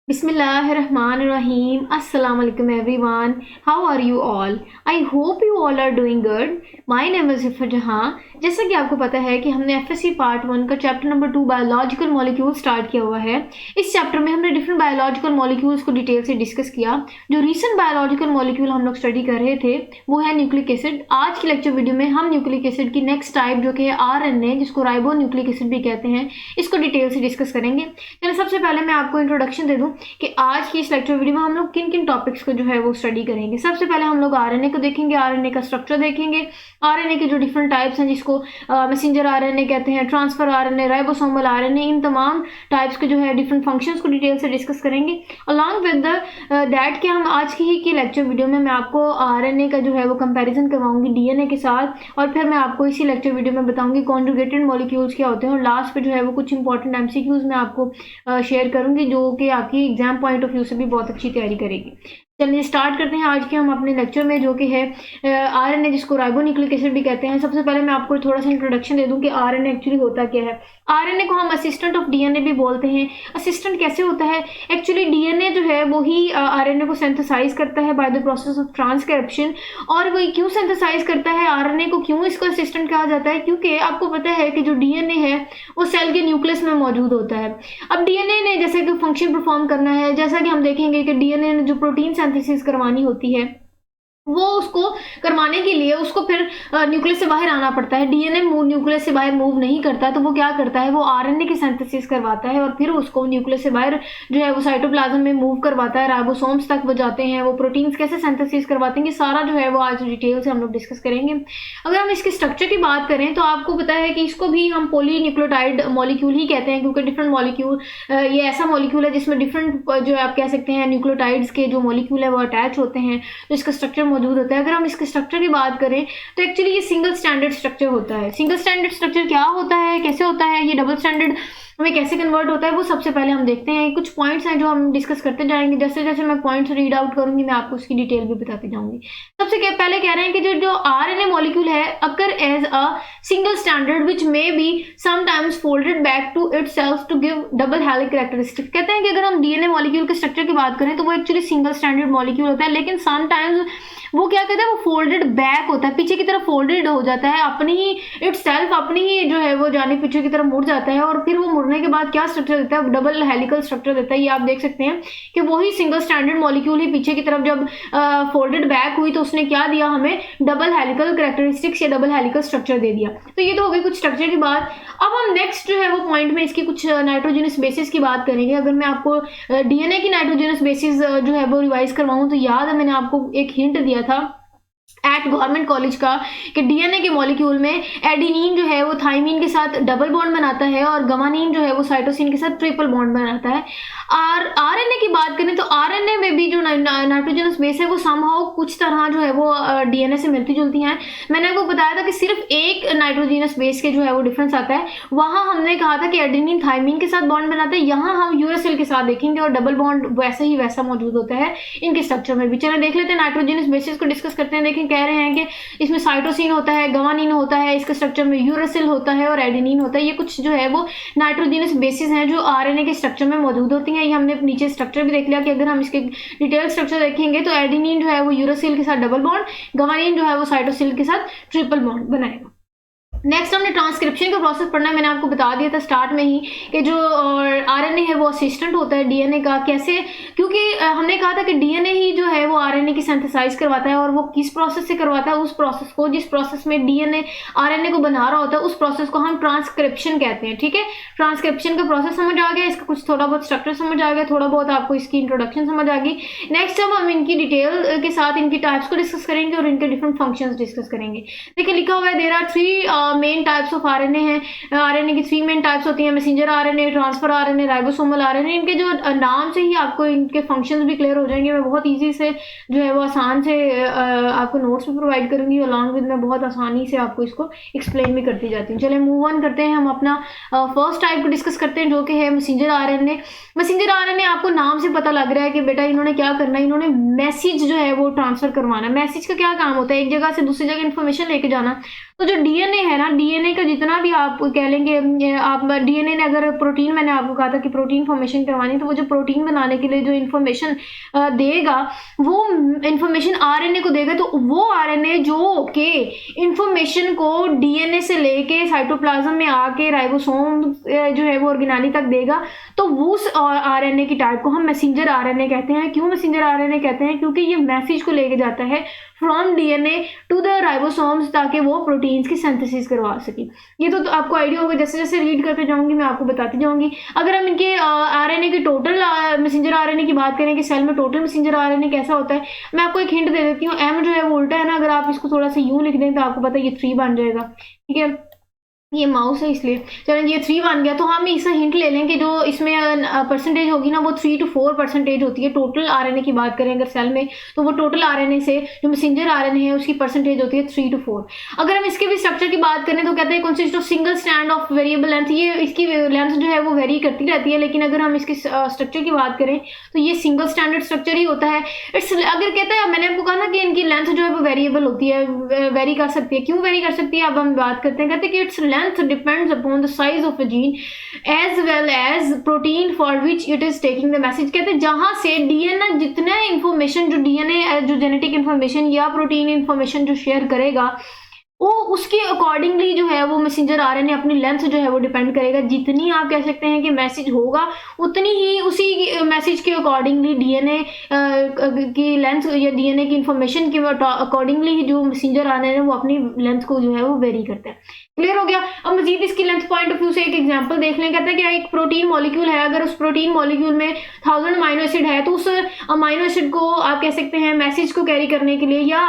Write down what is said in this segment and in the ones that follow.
Bismillahirrahmanirrahim. Assalamu alaikum everyone. How are you all? I hope you all are doing good. My name is Ifar Jahan. जैसा कि आपको पता है कि हमने एफएससी पार्ट 1 का chapter number 2 biological molecule start किया हुआ है। इस चैप्टर में हमने डिफरेंट बायोलॉजिकल मॉलिक्यूल्स को डिटेल से डिस्कस किया। जो रीसेंट बायोलॉजिकल मॉलिक्यूल हम लोग स्टडी कर रहे थे वो है न्यूक्लिक एसिड। आज की लेक्चर वीडियो में हम न्यूक्लिक एसिड की नेक्स्ट टाइप जो कि है आरएनए, जिसको राइबो न्यूक्लिक एसिड भी कहते हैं, इसको डिटेल से डिस्कस करेंगे। चलिए सबसे पहले मैं आपको इंट्रोडक्शन दे दूं कि आज की इस लेक्चर वीडियो में हम लोग किन किन टॉपिक्स को जो है वो स्टडी करेंगे। सबसे पहले हम लोग आरएनए को देखेंगे, आरएनए का स्ट्रक्चर देखेंगे, आरएनए के जो डिफरेंट टाइप्स हैं जिसको मैसेंजर आरएनए कहते हैं, ट्रांसफर आरएनए, राइबोसोमल आरएनए, इन तमाम टाइप्स के जो है डिफरेंट फंक्शंस को डिटेल से डिस्कस करेंगे। अलॉन्ग विद दैट कि हम आज की लेक्चर वीडियो में मैं आपको आरएनए का जो है वो कंपैरिजन करवाऊंगी डीएनए के साथ, और फिर मैं आपको इसी लेक्चर वीडियो में बताऊंगी कॉन्जुगेटेड मॉलिक्यूल्स क्या होते हैं, और लास्ट पे जो है वो कुछ इंपॉर्टेंट एमसीक्यूज मैं आपको शेयर करूंगी जो कि आपकी एग्जाम पॉइंट ऑफ व्यू से भी बहुत अच्छी तैयारी करेगी। चलिए स्टार्ट करते हैं आज के हम अपने लेक्चर में, जो कि है आरएनए, जिसको राइबोन्यूक्लिक एसिड भी कहते हैं। सबसे पहले मैं आपको थोड़ा सा इंट्रोडक्शन दे दूं कि आरएनए एक्चुअली होता क्या है। आरएनए को हम असिस्टेंट ऑफ डीएनए भी बोलते हैं। असिस्टेंट कैसे होता है? एक्चुअली डीएनए जो है वो ही आरएनए को सिंथेसाइज करता है by the process of transcription. और वो क्यों सिंथेसाइज करता है आरएनए को, क्यों इसको असिस्टेंट कहा जाता है? क्योंकि आपको पता है कि जो डीएनए है वो सेल के न्यूक्लियस में मौजूद होता है। अब डीएनए ने जैसे कि फंक्शन परफॉर्म करना है, जैसा कि हम देखेंगे कि डीएनए ने जो प्रोटीन सिंथेसिस करवानी होती है वो उसको करवाने के लिए उसको फिर न्यूक्लियस से बाहर आना पड़ता है। डीएनए न्यूक्लियस से बाहर मूव नहीं करता, तो वो क्या करता है, वो आरएनए की सिंथेसिस करवाता है और फिर उसको न्यूक्लियस से बाहर जो है वो साइटोप्लाज्म में मूव करवाता है, राइबोसोम्स तक वो जाते हैं। वो प्रोटीन्स कैसे सिंथेसिस करवाते हैं, सारा जो है वो आज डिटेल से हम लोग डिस्कस करेंगे। अगर हम इसके स्ट्रक्चर की बात करें तो आपको पता है कि इसको भी हम पॉलीन्यूक्लियोटाइड मॉलिक्यूल ही कहते हैं, क्योंकि डिफरेंट मॉलिक्यूल, ये ऐसा मॉलिक्यूल है जिसमें डिफरेंट जो आप कह सकते हैं न्यूक्लियोटाइड्स के जो मॉलिक्यूल है वो अटैच होते हैं, तो इसका स्ट्रक्चर मौजूद होता है। अगर हम इसके स्ट्रक्चर की बात करें तो एक्चुअली ये सिंगल स्टैंडर्ड स्ट्रक्चर होता है। सिंगल स्टैंडर्ड स्ट्रक्चर क्या होता है, कैसे होता है, ये डबल स्टैंडर्ड में कैसे कन्वर्ट होता है, वो सबसे पहले हम देखते हैं। कुछ पॉइंट्स हैं जो हम डिस्कस करते जाएंगे, जैसे जैसे मैं पॉइंट्स रीड आउट करूंगी मैं आपको उसकी डिटेल भी बताती जाऊंगी। सबसे पहले कह रहे हैं कि जो आरएनए मॉलिक्यूल है occur as a single standard which may be sometimes folded back to itself to give double helical characteristic. कहते हैं कि अगर हम डीएनए मॉलिक्यूल के स्ट्रक्चर की बात करें तो वो एक्चुअली सिंगल स्टैंडर्ड मॉलिक्यूल होता है, लेकिन समटाइम्स वो क्या कहते हैं, वो फोल्डेड बैक होता है, पीछे की तरफ फोल्डेड हो जाता है, अपनी ही इटसेल्फ अपनी ही जो है वो जाने पीछे की तरफ मुड़ जाता है, और फिर वो मुड़ने के बाद क्या स्ट्रक्चर देता है, डबल हेलिकल स्ट्रक्चर देता है। ये आप देख सकते हैं कि वही सिंगल स्टैंडर्ड मॉलिक्यूल ही पीछे की तरफ जब फोल्डेड बैक हुई तो उसने क्या दिया, हमें डबल हेलिकल कैरेक्टरिस्टिक्स या डबल हेलिकल स्ट्रक्चर दे दिया। तो ये तो हो गई कुछ स्ट्रक्चर की बात। अब हम नेक्स्ट जो है वो पॉइंट में इसकी कुछ नाइट्रोजनस बेसिस की बात करेंगे। अगर मैं आपको डीएनए की नाइट्रोजनस बेसिस जो है वो रिवाइज करवाऊं तो याद है मैंने आपको एक हिंट दिया था एट गवर्नमेंट कॉलेज का कि डीएनए के मॉलिक्यूल में एडिनिन जो है वो थाइमिन के साथ डबल बॉन्ड बनाता है और गवानीन जो है वो साइटोसिन के साथ ट्रिपल बॉन्ड बनाता है। और आरएनए की बात करें तो आरएनए में भी जो नाइट्रोजनस बेस है वो समहाउ कुछ तरह जो है वो डीएनए से मिलती जुलती हैं। मैंने आपको बताया था कि सिर्फ एक नाइट्रोजनस बेस के जो है वो डिफरेंस आता है। वहां हमने कहा था कि एडिनिन थाइमिन के साथ बॉन्ड बनाता है, यहाँ हम यूरेसिल के साथ देखेंगे और डबल बॉन्ड वैसे ही वैसा मौजूद होता है इनके स्ट्रक्चर में भी। चलिए देख लेते हैं नाइट्रोजनस बेसिस को डिस्कस करते हैं। देखें कह रहे हैं कि इसमें साइटोसिन होता है, गवानीन होता है, इसके स्ट्रक्चर में यूरेसिल होता है और एडेनिन होता है। ये कुछ जो है वो नाइट्रोजनस बेसिस हैं जो आरएनए के स्ट्रक्चर में मौजूद होती हैं। ये हमने नीचे स्ट्रक्चर भी देख लिया कि अगर हम इसके डिटेल स्ट्रक्चर देखेंगे तो एडेनिन जो है वो यूरेसिल के साथ डबल बॉन्ड, गवानीन जो है वो साइटोसिल के साथ ट्रिपल बॉन्ड बनाएगा। नेक्स्ट हमने ट्रांसक्रिप्शन का प्रोसेस पढ़ना है। मैंने आपको बता दिया था स्टार्ट में ही कि जो आरएनए है वो असिस्टेंट होता है डीएनए का। कैसे? क्योंकि हमने कहा था कि डीएनए ही जो है वो आरएनए की सिंथेसाइज करवाता है, और वो किस प्रोसेस से करवाता है, उस प्रोसेस को, जिस प्रोसेस में डीएनए आरएनए को बना रहा होता है उस प्रोसेस को हम ट्रांसक्रिप्शन कहते हैं। ठीक है, ट्रांसक्रिप्शन का प्रोसेस समझ आ गया, इसका कुछ थोड़ा बहुत स्ट्रक्चर समझ आ गया, थोड़ा बहुत आपको इसकी इंट्रोडक्शन समझ आ गई। नेक्स्ट हम इनकी डिटेल के साथ इनकी टाइप्स को डिस्कस करेंगे और इनके डिफरेंट फंक्शंस डिस्कस करेंगे। देखिए लिखा हुआ है there are 3 main types of RNA हैं। आरएनए की 3 मेन टाइप्स होती हैं, messenger RNA, transfer RNA, ribosomal RNA. इनके जो नाम से ही आपको इनके फंक्शंस भी क्लियर हो जाएंगे। मैं बहुत इजी से जो है वो आसान से आपको नोट्स भी प्रोवाइड करूंगी, अलॉन्ग विद मैं बहुत आसानी से आपको इसको एक्सप्लेन भी करती जाती हूँ। चलिए मूव ऑन करते हैं, हम अपना फर्स्ट टाइप को डिस्कस करते हैं जो कि है मैसेंजर आरएनए। मैसेंजर आरएनए आपको नाम से पता लग रहा है कि बेटा इन्होंने क्या करना है, इन्होंने मैसेज जो है वो ट्रांसफर करवाना है। मैसेज का क्या काम होता है? एक जगह से दूसरी जगह इन्फॉर्मेशन लेके जाना। तो जो डीएनए है ना, डीएनए का जितना भी आप कह लेंगे, आप डीएनए ने अगर प्रोटीन, मैंने आपको कहा था कि प्रोटीन फॉर्मेशन करवानी, तो वो जो प्रोटीन बनाने के लिए जो इन्फॉर्मेशन देगा, वो इन्फॉर्मेशन आरएनए को देगा। तो वो आरएनए जो के इन्फॉर्मेशन को डीएनए से लेके साइटोप्लाज्म में आके राइबोसोम जो है वो ऑर्गेनेली तक देगा। तो वो उस आरएनए की टाइप को हम मैसेंजर आरएनए कहते हैं। क्यों मैसेंजर आरएनए कहते हैं? क्योंकि ये मैसेज को लेके जाता है from DNA to the ribosomes, ताकि वो प्रोटीन्स की सिंथेसिस करवा सके। ये तो आपको आइडिया होगा, जैसे जैसे रीड करते जाऊंगी मैं आपको बताती जाऊंगी। अगर हम इनके आरएनए की टोटल मैसेंजर आरएनए की बात करें कि सेल में टोटल मैसेंजर आरएनए कैसा होता है, मैं आपको एक हिंट दे देती हूँ। एम जो है वो उल्टा है ना, अगर आप इसको थोड़ा सा यूं लिख दें तो आपको पता है ये 3 बन जाएगा। ठीक है, ये माउस है इसलिए, चलें ये 3 बन गया। तो हम इससे हिंट ले लें कि जो इसमें परसेंटेज होगी ना, वो 3 to 4% होती है। टोटल आरएनए की बात करें अगर सेल में, तो वो टोटल आरएनए से जो मैसेंजर आरएनए है उसकी परसेंटेज होती है 3 to 4। अगर हम इसके भी स्ट्रक्चर की बात करें तो कहते हैं consist of single strand of variable length. ये इसकी लेंथ जो है वो वेरी करती रहती है, लेकिन अगर हम इसके स्ट्रक्चर की बात करें तो ये सिंगल स्टैंडर्ड स्ट्रक्चर ही होता है। इट्स अगर कहते हैं, मैंने आपको कहा ना कि इनकी लेंथ जो है वो वेरिएबल होती है, वेरी कर सकती है। क्यों वेरी कर सकती है, अब हम बात करते हैं। कहते हैं कि its length depends upon the size of a gene as well as protein for which it is taking the message। कहते हैं जहां से डीएनए जितना इंफॉर्मेशन, जो डीएनए जो जेनेटिक इंफॉर्मेशन या प्रोटीन इंफॉर्मेशन जो शेयर करेगा, वो उसके अकॉर्डिंगली जो है वो मैसेंजर आरएनए अपनी लेंथ जो है वो डिपेंड करेगा। जितनी आप कह सकते हैं कि मैसेज होगा, उतनी ही उसी मैसेज के अकॉर्डिंगली डीएनए की लेंथ या डीएनए की इंफॉर्मेशन के अकॉर्डिंगली जो मैसेंजर आरएनए है वो अपनी लेंथ को जो है वो वेरी करता है। क्लियर हो गया। अब मजीद इसकी लेंथ पॉइंट ऑफ व्यू से एक एग्जांपल देख लें। कहते हैं कि एक प्रोटीन मॉलिक्यूल है, अगर उस प्रोटीन मॉलिक्यूल में 1000 अमाइनो एसिड है, तो उस अमाइनो एसिड को आप कह सकते हैं मैसेज को कैरी करने के लिए, या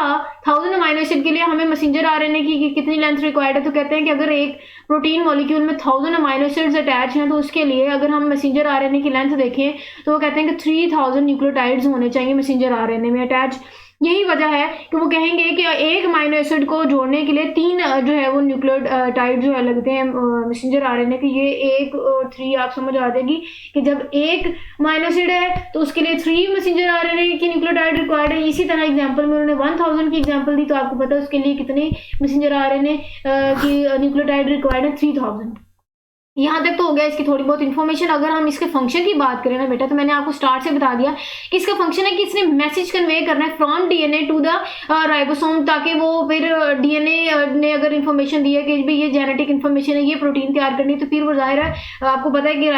1000 अमाइनो एसिड के लिए हमें मैसेंजर आरएनए की कितनी लेंथ रिक्वायर्ड है। तो कहते हैं कि अगर एक प्रोटीन मॉलिक्यूल में 1000 अमाइनो एसिड्स अटैच हैं, तो उसके लिए अगर हम मैसेंजर आरएनए की लेंथ देखें तो वो कहते हैं कि 3000 न्यूक्लियोटाइड्स होने चाहिए मैसेंजर आरएनए में अटैच। यही वजह है कि वो कहेंगे कि एक अमाइनो एसिड को जोड़ने के लिए 3 जो है वो न्यूक्लियोटाइड जो है लगते हैं मैसेंजर आरएनए के। ये 1 और 3 आप समझ आ जाएगी कि जब एक अमाइनो एसिड है तो उसके लिए 3 मैसेंजर आरएनए की न्यूक्लियोटाइड रिक्वायर्ड है। इसी तरह एग्जांपल में उन्होंने 1000 की एग्जांपल दी, तो आपको पता है उसके लिए कितने मैसेंजर आरएनए की न्यूक्लियोटाइड रिक्वायर्ड है, 3000। यहाँ तक तो हो गया इसकी थोड़ी बहुत इन्फॉर्मेशन। अगर हम इसके फंक्शन की बात करें ना बेटा, तो मैंने आपको स्टार्ट से बता दिया कि इसका फंक्शन है कि इसने मैसेज कन्वे करना है from DNA to the ribosome, ताकि वो फिर डीएनए ने अगर इन्फॉर्मेशन दी है कि भाई ये जेनेटिक इन्फॉर्मेशन है, ये प्रोटीन तैयार करनी है, तो फिर वो जाहिर है आपको पता है कि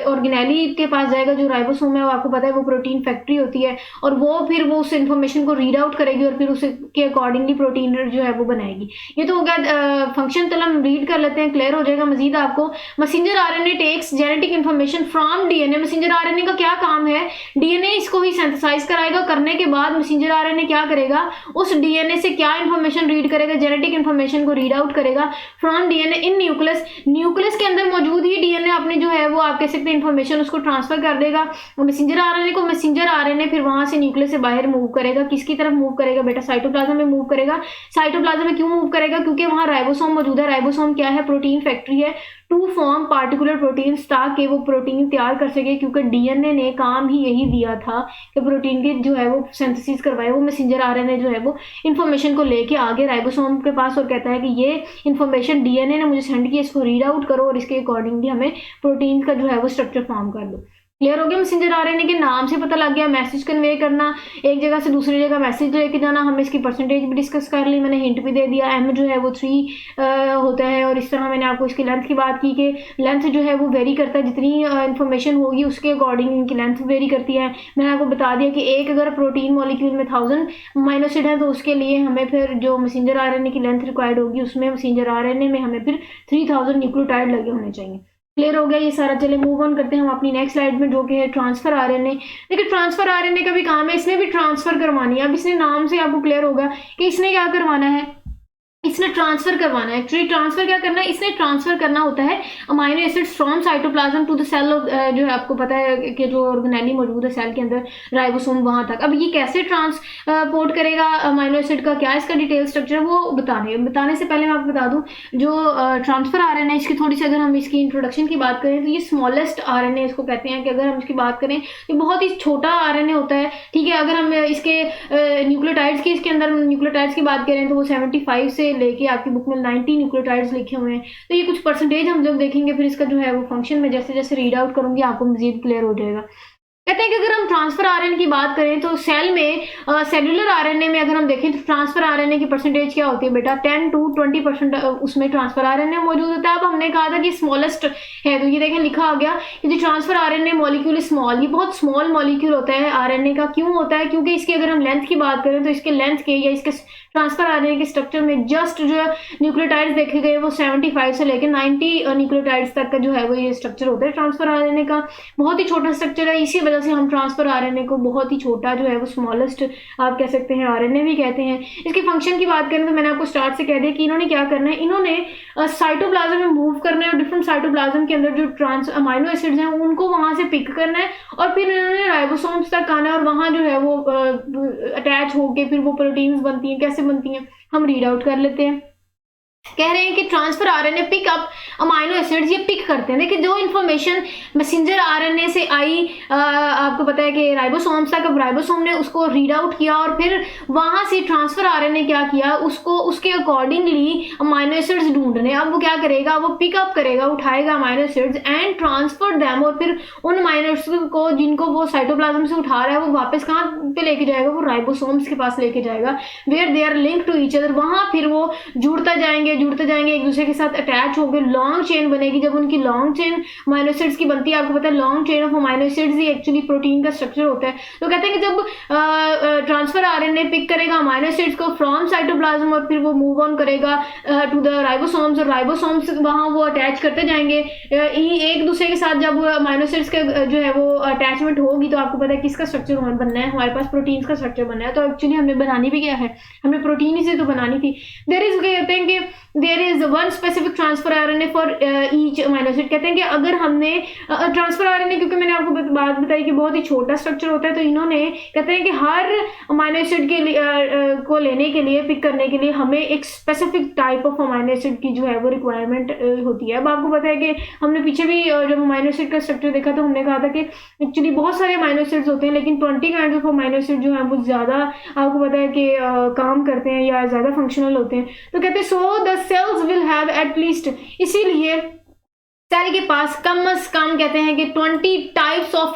ऑर्गेनेली के पास जाएगा। जो राइबोसोम है वो आपको पता है वो प्रोटीन फैक्ट्री होती है, और वो फिर वो उस इन्फॉर्मेशन को रीड आउट करेगी और फिर उसके अकॉर्डिंगली प्रोटीन जो है वो बनाएगी। ये तो हो गया फंक्शन। तो हम रीड कर लेते हैं, क्लियर हो जाएगा मजीद आपको। Messenger RNA takes genetic information from DNA. Messenger RNA का क्या काम है, डीएनए इसको ही सिंथेसाइज कराएगा। करने के बाद मैसेंजर आरएनए क्या करेगा, उस डीएनए से क्या इंफॉर्मेशन रीड करेगा, जेनेटिक इंफॉर्मेशन को रीड आउट करेगा from DNA in nucleus. Nucleus के अंदर मौजूद ही डीएनए अपने जो है वो आप कह सकते हैं इंफॉर्मेशन उसको ट्रांसफर कर देगा मैसेंजर आरएनए को। मैसेंजर आरएनए फिर वहां से न्यूक्लियस से बाहर मूव करेगा। किसकी तरफ मूव करेगा बेटा, साइटोप्लाज्म में मूव करेगा। साइटोप्लाज्म में क्यों मूव करेगा, क्योंकि वहां राइबोसोम मौजूद है। राइबोसोम क्या है, प्रोटीन फैक्ट्री है टू फॉर्म पार्टिकुलर प्रोटीन्स, ताकि वो प्रोटीन तैयार कर सके। क्योंकि डीएनए ने काम ही यही दिया था कि प्रोटीन की जो है वो सिंथेसिस करवाए। वो मैसेंजर आरएनए जो है वो इन्फॉर्मेशन को लेके आगे राइबोसोम के पास और कहता है कि ये इन्फॉर्मेशन डीएनए ने मुझे सेंड की, इसको रीड आउट करो और इसके अकॉर्डिंगली हमें प्रोटीन का जो है वो स्ट्रक्चर फॉर्म कर दो। क्लियर हो गया। मैसेंजर आरएनए के नाम से पता लग गया, मैसेज कन्वे करना, एक जगह से दूसरी जगह मैसेज लेके जाना। हमें इसकी परसेंटेज भी डिस्कस कर ली, मैंने हिंट भी दे दिया। एम जो है वो 3 होता है, और इस तरह मैंने आपको इसकी लेंथ की बात की कि लेंथ जो है वो वेरी करता है। जितनी इन्फॉर्मेशन होगी उसके अकॉर्डिंग इनकी लेंथ वेरी करती है। मैंने आपको बता दिया कि एक अगर प्रोटीन मॉलिक्यूल में 1000 अमाइनो एसिड है, तो उसके लिए हमें फिर जो मैसेंजर आरएनए की लेंथ रिक्वायर्ड होगी, उसमें मैसेंजर आरएनए में हमें फिर 3000 न्यूक्लियोटाइड लगे होने चाहिए। क्लियर हो गया ये सारा। चले मूव ऑन करते हैं हम अपनी नेक्स्ट स्लाइड में, जो कि है ट्रांसफर आरएनए। देखिए ट्रांसफर आरएनए का भी काम है, इसने भी ट्रांसफर करवानी है। अब इसने नाम से आपको क्लियर होगा कि इसने क्या करवाना है, इसने ट्रांसफर करवाना है। एक्चुअली ट्रांसफर क्या करना है, इसने ट्रांसफर करना होता है amino acids from cytoplasm to the cell of, जो है आपको पता है कि जो ऑर्गेनेली मौजूद है सेल के अंदर राइबोसोम, वहां तक। अब ये कैसे ट्रांसपोर्ट करेगा अमाइनो एसिड का, क्या इसका डिटेल स्ट्रक्चर है, वो बताने से पहले मैं आपको बता दूं जो ट्रांसफर आरएनए इसकी थोड़ी सी अगर हम इसकी इंट्रोडक्शन की बात करें, तो ये स्मॉलेस्ट आरएनए इसको कहते हैं। कि अगर हम इसकी बात करें तो बहुत ही छोटा आरएनए होता है। ठीक है, अगर हम इसके न्यूक्लियोटाइड्स की इसके अंदर न्यूक्लियोटाइड्स की बात करें तो वो 75 से लेके आपकी बुक में 90 न्यूक्लियोटाइड्स लिखे हुए हैं। तो ये कुछ परसेंटेज हम जब देखेंगे, फिर इसका जो है वो फंक्शन में जैसे जैसे रीड आउट करूँगी आपको मजीद क्लियर हो जाएगा। कहते हैं कि अगर हम ट्रांसफर आरएनए की बात करें तो सेल में सेलुलर आरएनए में अगर हम देखें तो ट्रांसफर आरएनए की परसेंटेज क्या होती है बेटा, 10 to 20% उसमें ट्रांसफर आरएनए मौजूद होता है। अब हमने कहा था कि स्मॉलेस्ट है, तो ये देखें लिखा आ गया कि ट्रांसफर आरएनए मॉलिक्यूल स्मॉल, ये बहुत स्मॉल मॉलिक्यूल होता है आरएनए का। क्यों होता है? क्योंकि इसकी अगर हम लेंथ की बात करें तो इसके लेंथ के या इसके ट्रांसफर आरएनए के स्ट्रक्चर में जस्ट जो न्यूक्लियोटाइड्स देखे गए वो 75 से लेकर 90 न्यूक्लियोटाइड्स तक का जो है वो ये स्ट्रक्चर होता है ट्रांसफर आरएनए का। बहुत ही छोटा स्ट्रक्चर है, इसी वजह से हम ट्रांसफर आरएनए को बहुत ही छोटा जो है वो स्मॉलेस्ट आप कह सकते हैं आरएनए भी कहते हैं। इसके फंक्शन की बात करें तो मैंने आपको स्टार्ट से कह दिया कि इन्होंने क्या करना है, इन्होंने साइटोप्लाज्म में मूव करना है और डिफरेंट साइटोप्लाज्म के अंदर जो ट्रांस अमाइनो एसिड्स हैं उनको वहां से पिक करना है और फिर इन्होंने राइबोसोम्स तक आना है और वहां जो है वो अटैच होके फिर वो प्रोटीन्स बनती हैं। कैसे बनती हैं हम रीड आउट कर लेते हैं। कह रहे हैं कि transfer RNA pick up amino acids, ये पिक करते हैं। देखिए जो इन्फॉर्मेशन मैसेंजर आरएनए से आई आपको पता है कि राइबोसोम्स तक, अब राइबोसोम ने उसको रीड आउट किया और फिर वहां से ट्रांसफर आरएनए क्या किया, उसको उसके अकॉर्डिंगली अमाइनो एसिड्स ढूंढने। अब वो क्या करेगा, वो पिकअप करेगा, उठाएगा amino acids and transfer them, और फिर उन अमाइनो एसिड्स को जिनको वो साइटोप्लाज्म से उठा रहा है वो वापस कहाँ पे लेके जाएगा, वो राइबोसोम्स के पास लेके जाएगा, where they are link to each other. वहां फिर वो जुड़ते जाएंगे एक दूसरे के साथ अटैच हो गए, लॉन्ग चेन बनेगी। जब उनकी लॉन्ग चेन अमाइनो एसिड्स की बनती है, आपको पता है long chain of amino acids he actually protein का स्ट्रक्चर होता है। तो कहते हैं कि जब ट्रांसफर आरएनए पिक करेगा अमाइनो एसिड्स को फ्रॉम साइटोप्लाज्म और फिर वो मूव ऑन करेगा टू द राइबोसोम्स, और राइबोसोम्स वहां वो अटैच करते जाएंगे एक दूसरे के साथ। जब अमाइनो एसिड्स के जो है वो अटैचमेंट होगी तो आपको पता है किसका स्ट्रक्चर बनना है, हमारे पास प्रोटीन का स्ट्रक्चर बनना है। तो एक्चुअली हमने बनानी भी क्या है, हमें प्रोटीन ही से तो बनानी थी। कहते हैं कि there is one specific transfer RNA for each amino acid. कहते हैं कि अगर हमने ट्रांसफर आरएनए, क्योंकि मैंने आपको बात बताई कि बहुत ही छोटा स्ट्रक्चर होता है, तो इन्होंने कहते हैं कि हर अमाइनो एसिड के लिए को लेने के लिए, पिक करने के लिए हमें एक specific type of amino acid की जो है वो रिक्वायरमेंट होती है। अब आपको पता है कि हमने पीछे भी जब अमाइनो एसिड का स्ट्रक्चर देखा तो हमने कहा था कि एक्चुअली बहुत सारे अमाइनो एसिड्स होते हैं, लेकिन 20 काइंड ऑफ अमाइनो एसिड जो है वो ज्यादा आपको पता है कि काम करते हैं या ज्यादा फंक्शनल होते हैं। तो कहते हैं so the cells will have at least, इसीलिए सेल के पास कम से कम कहते हैं कि 20 types of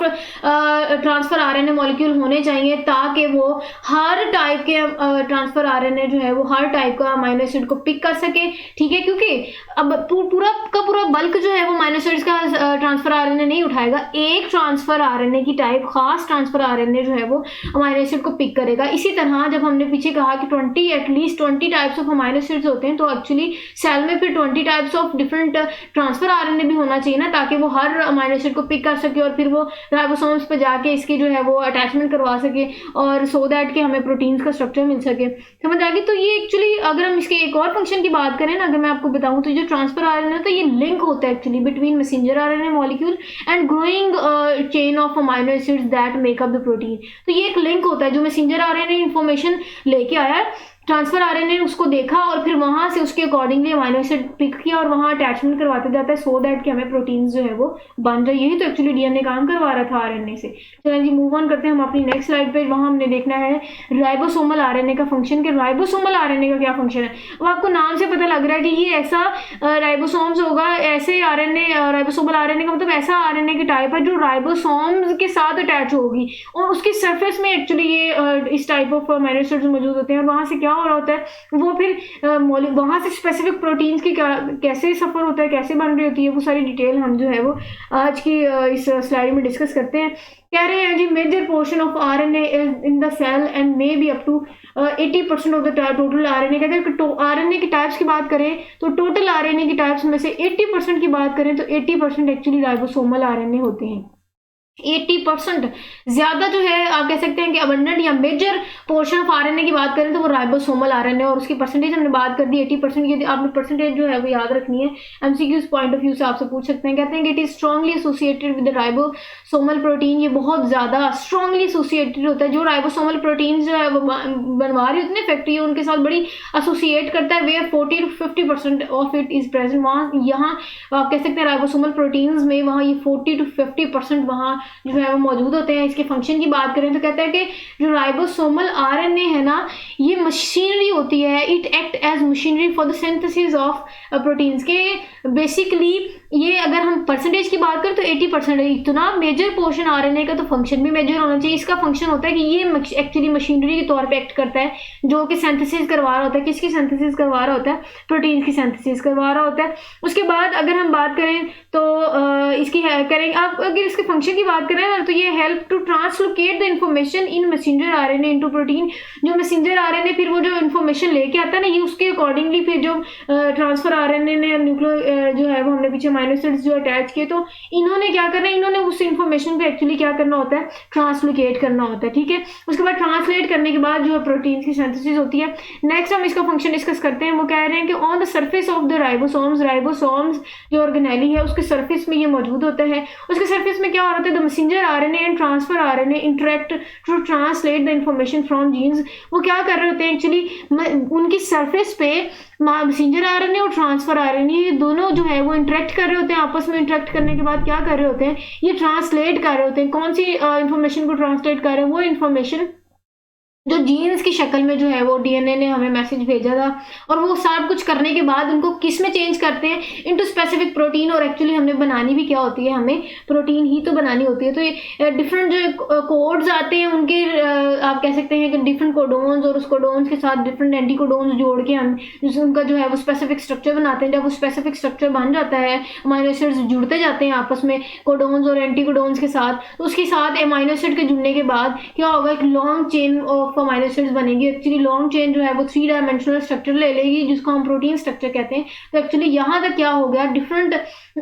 transfer RNA molecule होने चाहिए ताकि वो हर टाइप के ट्रांसफर आरएनए जो है वो हर टाइप का अमाइनो एसिड को पिक कर सके। ठीक है, क्योंकि अब पूरा का पूरा बल्क जो है वो अमाइनो एसिड्स का ट्रांसफर आरएनए नहीं उठाएगा, एक ट्रांसफर आरएनए की टाइप, खास ट्रांसफर आरएनए जो है वो अमाइनो एसिड को पिक करेगा। इसी तरह जब हमने पीछे कहा कि 20 at least 20 types of amino acids होते हैं, तो एक्चुअली सेल में फिर 20 types of different transfer RNA भी होना चाहिए ना, ताकि वो हर अमाइनो एसिड को पिक कर सके और फिर वो राइबोसोम्स पे जाके इसकी जो है वो अटैचमेंट करवा सके और सो दैट कि हमें प्रोटीन्स का स्ट्रक्चर मिल सके। समझ आ गई? तो ये एक्चुअली अगर हम इसके एक और फंक्शन की बात करें ना, अगर मैं आपको बताऊं तो जो ट्रांसफर आरएनए तो ये लिंक होता है actually between messenger RNA molecule and growing chain of amino acids that make up the protein. तो ये एक लिंक होता है, जो मैसेंजर आरएनए इंफॉर्मेशन लेके आया है, ट्रांसफर आरएनए ने उसको देखा और फिर वहां से उसके अकॉर्डिंगली अमाइनो एसिड पिक किया और वहां अटैचमेंट करवाते जाता है सो दैट कि हमें प्रोटीन्स जो है वो बन जाए। यही तो एक्चुअली डीएनए काम करवा रहा था आरएनए से। चलिए जी मूव ऑन करते हैं हम अपनी नेक्स्ट स्लाइड पे। वहां हमने देखना है राइबोसोमल आरएनए का फंक्शन, कि राइबोसोमल आरएनए का क्या फंक्शन है। अब आपको नाम से पता लग रहा है कि ये ऐसा राइबोसोम्स होगा, ऐसे आरएनए, राइबोसोमल आरएनए का मतलब ऐसा आरएनए की टाइप है जो राइबोसोम्स के साथ अटैच होगी और उसकी सरफेस में एक्चुअली ये इस टाइप ऑफ अमाइनो एसिड्स मौजूद होते हैं। और वहां से क्या हो रहा होता है, वो फिर वहां से स्पेसिफिक प्रोटीन्स की कैसे सफर होता है, कैसे बन रही होती है, वो सारी डिटेल हम जो है वो आज की इस स्लाइड में डिस्कस करते हैं। कह रहे हैं जी major portion of RNA in the cell and may be up to 80% of the total RNA. कहते हैं कि आरएनए की टाइप्स की बात करें तो टोटल आरएनए की टाइप्स में से 80% की बात करें तो 80% एक्चुअली राइबोसोमल आरएनए होते हैं। 80% ज्यादा जो है आप कह सकते हैं कि अबंडेंट या मेजर पोर्शन ऑफ आरएनए की बात करें तो वो राइबोसोमल आरएनए, और उसकी परसेंटेज हमने बात कर दी 80%। यदि आपने परसेंटेज जो है वो याद रखनी है, एमसीक्यूज पॉइंट ऑफ व्यू से आपसे पूछ सकते हैं। कहते हैं कि it is strongly associated with ribosomal protein. ये बहुत ज्यादा स्ट्रांगली एसोसिएटेड होता है, जो राइबोसोमल प्रोटीन जो है वो बनवा रही होती है फैक्ट्री, उनके साथ बड़ी एसोसिएट करता है। Where 40 to 50% of it is present. वहाँ यहाँ आप कह सकते हैं राइबोसोमल प्रोटीन्स में वहाँ ये 40 to 50% वहाँ जो है वो मौजूद होते हैं। इसके फंक्शन की बात करें तो कहता है कि जो राइबोसोमल आरएनए है ना, ये मशीनरी होती है, it act as machinery for the synthesis of proteins के बेसिकली ये अगर हम परसेंटेज की बात करें तो 80% है। इतना मेजर पोर्शन आरएनए का, तो फंक्शन भी मेजर होना चाहिए। इसका फंक्शन होता है कि ये एक्चुअली मशीनरी के तौर पे एक्ट करता है, जो कि सिंथेसिस करवा रहा होता है। किसकी सिंथेसिस करवा रहा होता है? प्रोटीन की सिंथेसिस करवा रहा होता है। उसके बाद अगर हम बात करें तो इसकी करेंगे, आप अगर इसके फंक्शन की बात करें ना, तो ये help to translocate the information in messenger RNA into protein. जो मैसेंजर आरएनए फिर वो जो इन्फॉर्मेशन लेके आता है ना, ये उसके अकॉर्डिंगली फिर जो ट्रांसफर आरएनए ने न्यूक्लियो जो है वो हमने पीछे अमीनो एसिड्स जो अटैच किए, तो इन्होंने क्या करना है, इन्होंने उस इन्फॉर्मेशन को एक्चुअली क्या करना होता है, ट्रांसलोकेट करना होता है। ठीक है, उसके बाद ट्रांसलेट करने के बाद जो है प्रोटीन की सिंथेसिस होती है। नेक्स्ट हम इसका फंक्शन डिस्कस करते हैं। वो कह रहे हैं कि on the surface of the ribosomes, ribosomes जो ऑर्गेनेली है उसके सरफेस में ये मौजूद होता है। उसके सरफेस में क्या हो रहा होता है, the messenger RNA and transfer RNA interact to translate the information from genes. वो क्या कर रहे होते हैं एक्चुअली, उनकी सरफेस पे मैसेंजर आरएनए और ट्रांसफर आरएनए ये दोनों जो है वो इंटरेक्ट कर रहे होते हैं। आपस में इंटरेक्ट करने के बाद क्या कर रहे होते हैं, ये ट्रांसलेट कर रहे होते हैं। कौन सी इंफॉर्मेशन को ट्रांसलेट कर रहे हैं? वो इंफॉर्मेशन जो जीन्स की शक्ल में जो है वो डीएनए ने हमें मैसेज भेजा था, और वो सब कुछ करने के बाद उनको किस में चेंज करते हैं, इनटू स्पेसिफिक प्रोटीन। और एक्चुअली हमने बनानी भी क्या होती है, हमें प्रोटीन ही तो बनानी होती है। तो ये डिफरेंट जो कोड्स आते हैं उनके आप कह सकते हैं कि डिफरेंट कोडोन्स, और उस कोडोन्स के साथ डिफरेंट एंटी कोडोन्स जोड़ के हम जिससे उनका जो है वो स्पेसिफिक स्ट्रक्चर बनाते हैं। जब वो स्पेसिफिक स्ट्रक्चर बन जाता है, अमीनो एसिड्स जुड़ते जाते हैं आपस में कोडोन्स और एंटी कोडोन्स के साथ, तो उसके साथ अमीनो एसिड के जुड़ने के बाद क्या होगा, एक long chain of amino acids बनेगी। एक्चुअली लॉन्ग चेन जो है वो 3 डायमेंशनल स्ट्रक्चर ले लेगी, जिसको हम प्रोटीन स्ट्रक्चर कहते हैं। तो एक्चुअली यहाँ तक क्या हो गया, डिफरेंट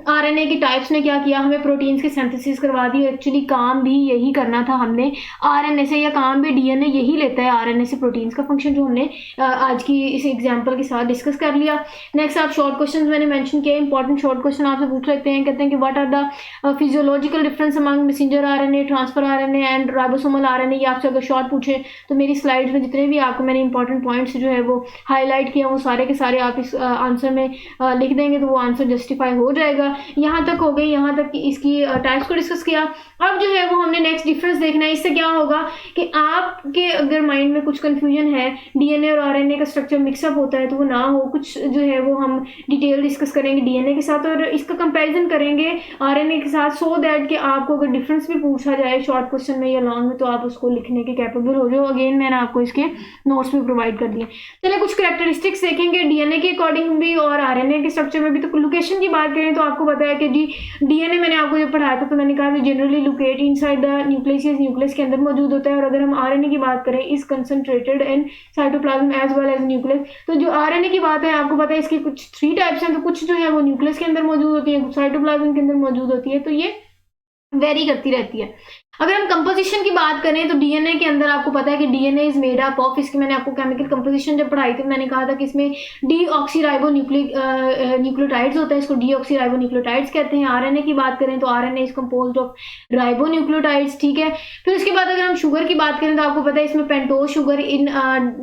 आरएनए की टाइप्स ने क्या किया, हमें प्रोटीन्स की सिंथेसिस करवा दी। एक्चुअली काम भी यही करना था हमने आरएनए से, या काम भी डीएनए यही लेता है आरएनए से प्रोटीन्स का फंक्शन, जो हमने आज की इस एग्जांपल के साथ डिस्कस कर लिया। नेक्स्ट आप शॉर्ट क्वेश्चंस मैंने मेंशन किए, इंपॉर्टेंट शॉर्ट क्वेश्चन आपसे पूछ सकते हैं। कहते हैं कि what are the physiological difference among messenger RNA, transfer RNA and ribosomal RNA. ये आपसे अगर शॉर्ट पूछे तो मेरी स्लाइड्स में जितने भी आपको मैंने इंपॉर्टेंट पॉइंट्स जो है वो हाईलाइट किया, वो सारे के सारे आप इस आंसर में लिख देंगे, तो वो आंसर जस्टिफाई हो जाएगा। यहाँ तक हो गई, यहाँ तक इसकी टाइप्स को डिस्कस किया। अब जो है वो हमने नेक्स्ट डिफरेंस देखना है। इससे क्या होगा कि आपके अगर माइंड में कुछ कंफ्यूजन है, डीएनए और आरएनए का स्ट्रक्चर मिक्सअप होता है, तो वो ना हो। कुछ जो है वो हम डिटेल डिस्कस करेंगे डीएनए के साथ, और इसका कंपैरिजन करेंगे आरएनए के साथ, सो दैट कि आपको अगर डिफरेंस भी पूछा जाए शॉर्ट क्वेश्चन में या लॉन्ग में, तो आप उसको लिखने के कैपेबल हो जाओ। अगेन मैंने आपको इसके नोट्स भी प्रोवाइड कर दिए। चलिए कुछ कैरेक्टरिस्टिक्स देखेंगे डीएनए के अकॉर्डिंग भी और आरएनए के स्ट्रक्चर में भी। तो लोकेशन की बात करें तो आपको पता है कि जी डीएनए मैंने आपको जो पढ़ाया था, तो मैंने कहा generally locate inside the nucleus, nucleus के अंदर मौजूद होता है। और अगर हम आरएनए की बात करें, is concentrated in cytoplasm as well as nucleus. तो जो आरएनए की बात है, आपको पता है इसकी कुछ 3 टाइप्स हैं। तो कुछ जो है वो न्यूक्लियस के अंदर मौजूद होती है, साइटोप्लाज्म के अंदर मौजूद होती है, तो ये वेरी करती रहती है। अगर हम कंपोजिशन की बात करें तो डीएनए के अंदर आपको पता है कि DNA is made up of, इसकी मैंने आपको केमिकल कंपोजिशन जब पढ़ाई थी, मैंने कहा था कि इसमें डीऑक्सीराइबो न्यूक्लियोटाइड्स होता है, इसको डीऑक्सीराइबो न्यूक्लियोटाइड्स कहते हैं। आरएनए की बात करें तो RNA is composed of ribo nucleotides. ठीक है, फिर उसके बाद अगर हम शुगर की बात करें तो आपको पता है इसमें पेंटोज शुगर इन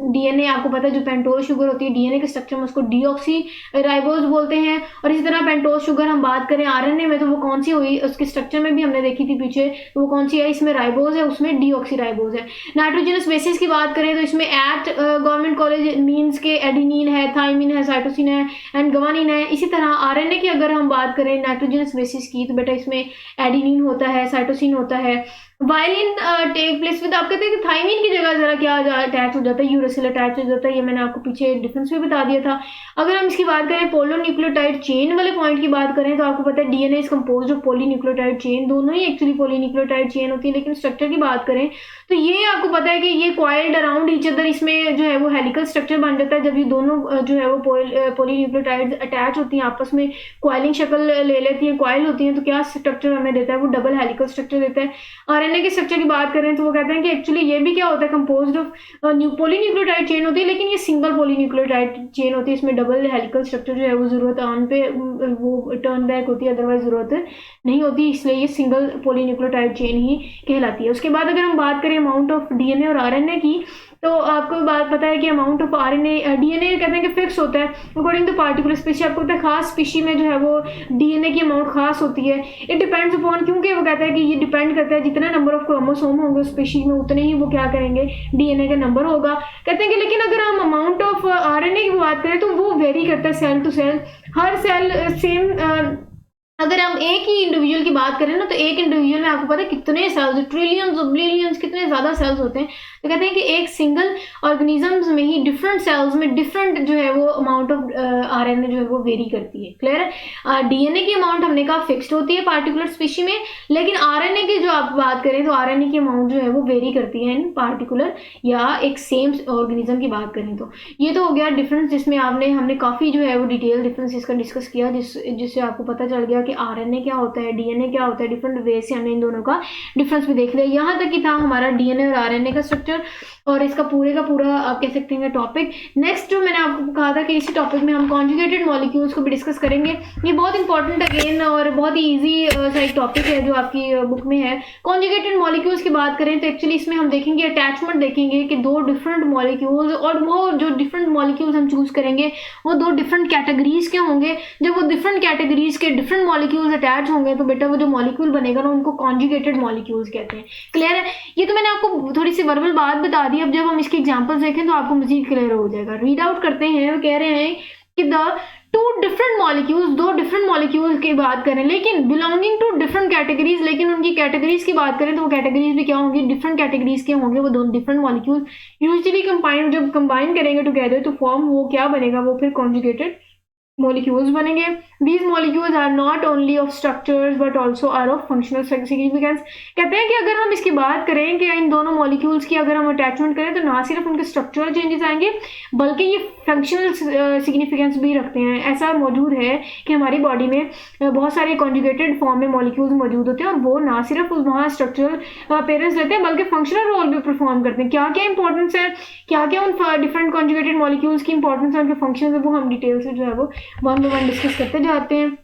डीएनए, आपको पता है जो पेंटोज शुगर होती है डीएनए के स्ट्रक्चर में, उसको डीऑक्सीराइबोज बोलते हैं। और इसी तरह पेंटोज शुगर हम बात करें आरएनए में, तो वो कौन सी हुई, उसके स्ट्रक्चर में भी हमने देखी थी पीछे, तो वो कौन सी है, इसमें राइबोज है, उसमें डीऑक्सीराइबोज है। नाइट्रोजनस बेसिस की बात करें तो इसमें एट गवर्नमेंट कॉलेज मींस के एडिनिन है, थाइमिन है, साइटोसिन है एंड गवानिन है। इसी तरह आरएनए की अगर हम बात करें नाइट्रोजनस बेसिस की, तो बेटा इसमें एडिनिन होता है, साइटोसिन होता है। वायलिन टेक प्लेस विद, आप कहते हैं कि थाइमिन की जगह जरा क्या अटैच हो जाता है, यूरेसिल अटैच हो जाता है। ये मैंने आपको पीछे डिफरेंस भी बता दिया था। अगर हम इसकी बात करें पोलोन्यूक्लियोटाइड चेन वाले पॉइंट की बात करें, तो आपको पता है DNA is composed of polynucleotide chain, दोनों ही एक्चुअली पॉलीन्यूक्लियोटाइड चेन होती है। लेकिन स्ट्रक्चर की बात करें तो ये आपको पता है कि ये कॉइल्ड अराउंड ईच अदर, इसमें जो है वो हेलिकल स्ट्रक्चर बन जाता है। जब ये दोनों जो है वो पॉलीन्यूक्लियोटाइड्स अटैच होती हैं आपस में, कॉइलिंग शक्ल ले लेती हैं, कॉइल होती हैं, तो क्या स्ट्रक्चर हमें देता है, वो डबल हेलिकल स्ट्रक्चर देता है। आरएनए आरएनए के स्ट्रक्चर की बात करें तो वो कहते हैं कि एक्चुअली ये भी क्या होता है, कंपोज्ड ऑफ पॉलीन्यूक्लियोटाइड चेन होती है, लेकिन ये सिंगल पॉलीन्यूक्लियोटाइड चेन होती है। इसमें डबल हेलिकल स्ट्रक्चर जो है वो जरूरत आन पे वो टर्न बैक होती है, अदरवाइज जरूरत नहीं होती, इसलिए ये सिंगल पॉलीन्यूक्लियोटाइड चेन ही कहलाती है। उसके बाद अगर हम बात करें अमाउंट ऑफ डीएनए और आरएनए की, तो आपको बात पता है कि अमाउंट ऑफ आरएनए डीएनए कहते हैं कि फिक्स होता है अकॉर्डिंग टू पार्टिकुलर स्पीशी। आपको पता है खास स्पीशी में जो है वो डीएनए की अमाउंट खास होती है। इट डिपेंड्स अपॉन, क्योंकि वो कहता है कि ये डिपेंड करता है जितना नंबर ऑफ क्रोमोसोम होंगे उस स्पीशी में उतने ही वो क्या करेंगे, डीएनए का नंबर होगा। कहते हैं कि लेकिन अगर हम अमाउंट ऑफ आरएनए की बात करें तो वो वेरी करता है सेल टू सेल। हर सेल सेम, अगर हम एक ही इंडिविजुअल की बात करें ना, तो एक इंडिविजुअल में आपको पता है कितने सेल्स, ट्रिलियंस बिलियंस, कितने ज्यादा सेल्स होते हैं। तो कहते हैं कि एक सिंगल ऑर्गेनिजम्स में ही डिफरेंट सेल्स में डिफरेंट जो है वो अमाउंट ऑफ आरएनए जो है वो वेरी करती है। क्लियर है? डीएनए की अमाउंट हमने कहा फिक्स्ड होती है पार्टिकुलर स्पीशी में, लेकिन आरएनए की जो आप बात करें तो आरएनए की अमाउंट जो है वो वेरी करती है इन पार्टिकुलर या एक सेम ऑर्गेनिज्म की बात करें तो। ये तो हो गया डिफरेंस, जिसमें हमने काफी जो है वो डिटेल डिफरेंस इसका डिस्कस किया, जिससे आपको पता चल गया कि आरएनए क्या होता है, डीएनए क्या होता है। डिफरेंट वे से हमने इन दोनों का डिफरेंस भी देख लिया। यहाँ तक ही था हमारा डीएनए और आरएनए का स्ट्रक्चर और इसका पूरे का पूरा आप कह सकते हैं टॉपिक। नेक्स्ट जो मैंने आपको कहा था कि इसी टॉपिक में हम कॉन्जुगेटेड मॉलिक्यूल्स को भी डिस्कस करेंगे। ये बहुत इंपॉर्टेंट अगेन और बहुत ही ईजी सा एक टॉपिक है जो आपकी बुक में है। कॉन्जुगेटेड मॉलिक्यूल्स की बात करें तो एक्चुअली इसमें हम देखेंगे अटैचमेंट देखेंगे कि दो डिफरेंट मॉलिक्यूल्स, और वो जो डिफरेंट मॉलिक्यूल्स हम चूज करेंगे वो दो डिफरेंट कैटेगरीज के होंगे। जब वो डिफरेंट कैटेगरीज के डिफरेंट मॉलिक्यूल्स अटैच होंगे तो बेटा वो जो मॉलिक्यूल बनेगा ना उनको कॉन्जुगेटेड मॉलिक्यूल्स कहते हैं। क्लियर है? ये तो मैंने आपको थोड़ी सी वर्बल बात बता दी। अब जब हम इसके एग्जांपल्स देखें तो आपको मजीद क्लियर हो जाएगा। रीड आउट करते हैं। वो कह रहे हैं कि द टू डिफरेंट मॉलिक्यूल्स, दो डिफरेंट मॉलिक्यूल की बात करें लेकिन बिलोंगिंग टू डिफरेंट कैटेगरीज, लेकिन उनकी कैटेगरीज की बात करें तो वो कैटेगरीज भी क्या होंगी, डिफरेंट कैटेगरीज के होंगे वो दोनों डिफरेंट मॉलिक्यूल। यूजुअली जब कंबाइन करेंगे टुगेदर तो फॉर्म वो क्या बनेगा, वो फिर कॉन्जुगेटेड molecules बनेंगे। These molecules are not only of structures but also are of functional significance। कहते हैं कि अगर हम इसकी बात करें कि इन दोनों molecules की अगर हम अटैचमेंट करें तो ना सिर्फ उनके स्ट्रक्चरल चेंजेस आएंगे बल्कि ये फंक्शनल सिग्निफिकेंस भी रखते हैं। ऐसा मौजूद है कि हमारी बॉडी में बहुत सारे कॉन्जुगेटेड फॉर्म में मॉलिक्यूल्स मौजूद होते हैं और वो ना सिर्फ वहाँ स्ट्रक्चरल अपेयरेंस रहते हैं बल्कि फंक्शनल रोल भी परफॉर्म करते हैं। क्या क्या इंपॉर्टेंस है, क्या क्या उन डिफरेंट कॉन्जुगेटेड मॉलिक्यूल्स की इंपॉर्टेंस है, उनके फंक्शन है, वो हम डिटेल से जो है वो वन बाय वन डिस्कस करते जाते हैं।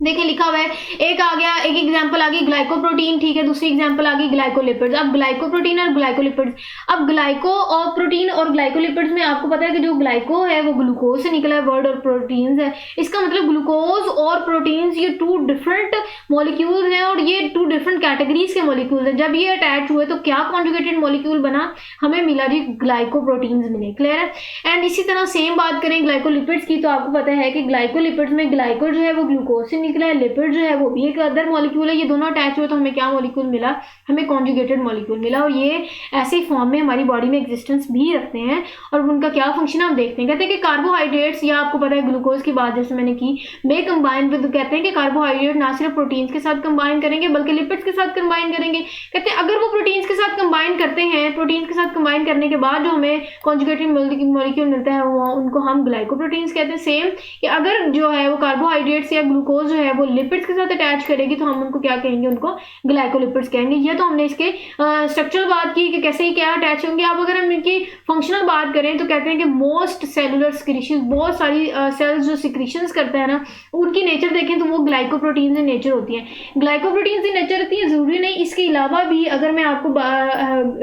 देखिए लिखा हुआ है, एक आ गया, एक एग्जांपल आ गई ग्लाइकोप्रोटीन, ठीक है। दूसरी एग्जांपल आ गई ग्लाइकोलिपिड्स। अब ग्लाइकोप्रोटीन और ग्लाइकोलिपिड्स, अब ग्लाइको और प्रोटीन और ग्लाइकोलिपिड्स में आपको पता है कि जो ग्लाइको है वो ग्लूकोज से निकला है वर्ड और प्रोटीन्स है। इसका मतलब ग्लूकोज और प्रोटीन्स ये टू डिफरेंट मॉलिक्यूल्स हैं और ये टू डिफरेंट कैटेगरीज के मॉलिक्यूल्स हैं। जब ये अटैच हुए तो क्या कॉन्जुगेटेड मॉलिक्यूल बना, हमें मिला जी ग्लाइकोप्रोटीन्स मिले। क्लियर है? एंड इसी तरह सेम बात करें ग्लाइकोलिपिड्स की तो आपको पता है कि ग्लाइकोलिपिड्स में ग्लाइको जो है वो ग्लूकोज से निकला है, लिपिड जो है वो भी एक अदर मॉलिक्यूल है। ये दोनों अटैच हुए तो हमें क्या मॉलिक्यूल मिला, हमें कॉन्जुगेटेड मॉलिक्यूल मिला। और ये ऐसे फॉर्म में हमारी बॉडी में एग्जिस्टेंस भी रखते हैं और उनका क्या फंक्शन हम देखते हैं। कहते हैं कि कार्बोहाइड्रेट्स, या आपको पता है ग्लूकोज की बात जैसे मैंने की, में कंबाइन विद, कहते हैं कि कार्बोहाइड्रेट ना सिर्फ प्रोटीन्स के साथ कंबाइन करेंगे बल्कि लिपिड्स के साथ कंबाइन करेंगे। कहते हैं अगर वो प्रोटीन्स के साथ कंबाइन करते हैं, प्रोटीन्स के साथ कंबाइन करने के बाद जो हमें कॉन्जुगेटेड मॉलिक्यूल मिलता है वो उनको हम ग्लाइकोप्रोटीन्स कहते हैं। सेम कि अगर जो है वो कार्बोहाइड्रेट्स या ग्लूकोज जो है वो लिपिड्स के साथ अटैच करेगी तो हम उनको क्या कहेंगे, उनको ग्लाइकोलिपिड्स कहेंगे। ये तो हमने इसके स्ट्रक्चरल बात की कि कैसे ही क्या अटैच होंगे। अब अगर हम इनकी फंक्शनल बात करें तो कहते हैं कि मोस्ट सेलुलर सिक्रीशंस, बहुत सारी सेल्स जो सिक्रीशंस करता है ना, उनकी नेचर देखें तो वो ग्लाइकोप्रोटीन्स इन नेचर होती हैं। ग्लाइकोप्रोटीन्स इन नेचर होती है, जरूरी नहीं इसके अलावा भी अगर मैं आपको